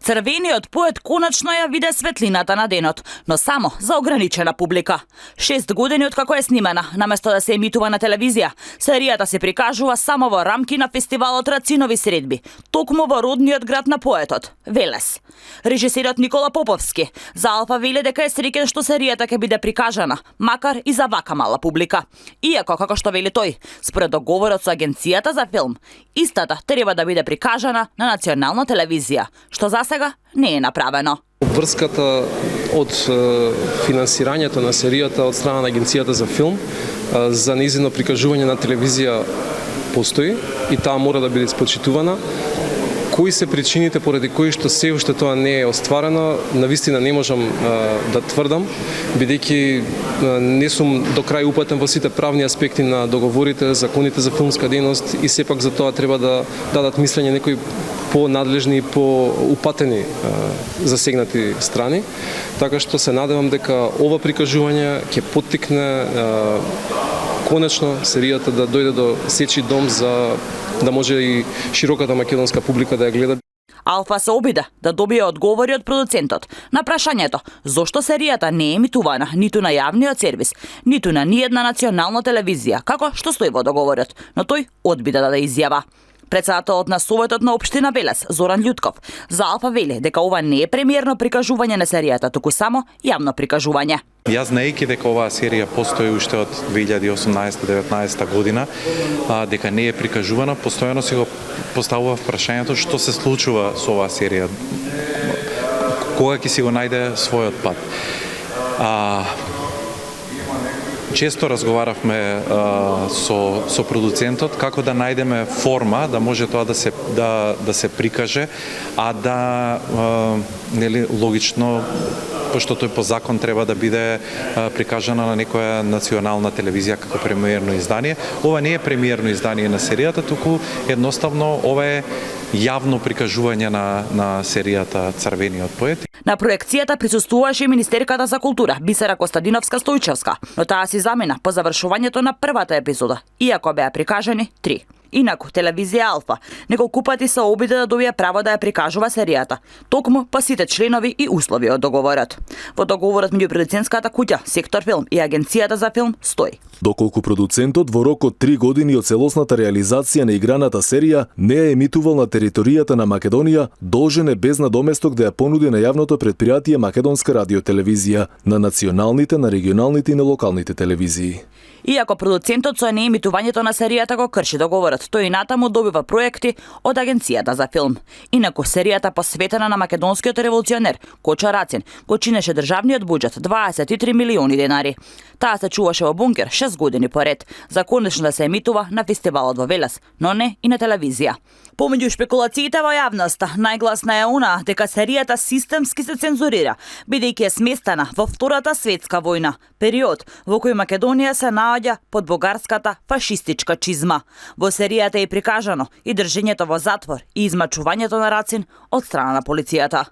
Црвениот поет конечно ја виде светлината на денот, но само за ограничена публика. 6 години откако е снимена, наместо да се емитува на телевизија, серијата се прикажува само во рамки на фестивалот Рацинови средби, токму во родниот град на поетот, Велес. Режисерот Никола Поповски за Алфа вели дека е среќен што серијата ќе биде прикажана, макар и за вака мала публика. Иако, како што вели тој, според договорот со Агенцијата за филм, истата треба да биде прикажана на национална телевизија, што за сега не е направено. Врската од финансирањето на серијата од страна на Агенцијата за филм за нејзино прикажување на телевизија постои и таа мора да биде испочитувана. Кои се причините поради кои што се уште тоа не е остварено, навистина не можам да тврдам, бидејќи не сум до крај упатен во сите правни аспекти на договорите, законите за филмска дејност и сепак за тоа треба да дадат мислење некои понадлежни и поупатени засегнати страни. Така што се надевам дека ова прикажување ќе поттикне конечно серијата да дојде до сечи дом за да може и широката македонска публика да ја гледа. Алфа се обида да добие одговори од продуцентот на прашањето зошто серијата не е емитувана ниту на јавниот сервис, ниту на ниедна национална телевизија, како што стои во договорот, но тој одби да даде изјава. Председателот на Советот на општина Велес, Зоран Љутков, за Алфа вели дека ова не е премиерно прикажување на серијата, туку само јавно прикажување. Јас знаејќи дека оваа серија постои уште од 2018-19 година, дека не е прикажувана, постојано си го поставува прашањето што се случува со оваа серија, кога ќе си го најде својот пат. Често разговаравме со продуцентот како да најдеме форма да може тоа да се прикаже, а да нели логично, пошто тој по закон треба да биде прикажана на некоја национална телевизија како премиерно издание. Ова не е премиерно издание на серијата, туку едноставно ова е јавно прикажување на серијата Црвениот поет. На проекцијата присуствуваше и Министерката за култура Бисера Костадиновска-Стојчевска, но таа си замина по завршувањето на првата епизода, иако беа прикажани 3. Инаку, телевизија Алфа неколку пати се обиде да добие право да ја прикажува серијата, токму па сите членови и услови од договорот. Во договорот меѓу продуцентската куќа, Сектор филм и Агенцијата за филм стои. Доколку продуцентот во рок од 3 години од целосната реализација на играната серија не ја емитувал на територијата на Македонија, должен е без надоместок да ја понуди на јавното претпријатие Македонска радиотелевизија, на националните, на регионалните и на локалните телевизии. Иако продуцентот со неемитувањето на серијата го крши договорот, тој и натаму добива проекти од Агенцијата за филм. Инаку серијата посветена на македонскиот револуционер Коча Рацин го чинеше државниот буџет 23 милиони денари. Таа се чуваше во бункер 6 години поред, за конечно да се емитува на фестивалот во Велес, но не и на телевизија. Помеѓу шпекулациите во јавноста, најгласна е она дека серијата системски се цензурира, бидејќи е сместена во Втората светска војна, период во кој Македонија се наоѓа под бугарската фашистичка чизма. Во серијата е прикажано и држењето во затвор и измачувањето на Рацин од страна на полицијата.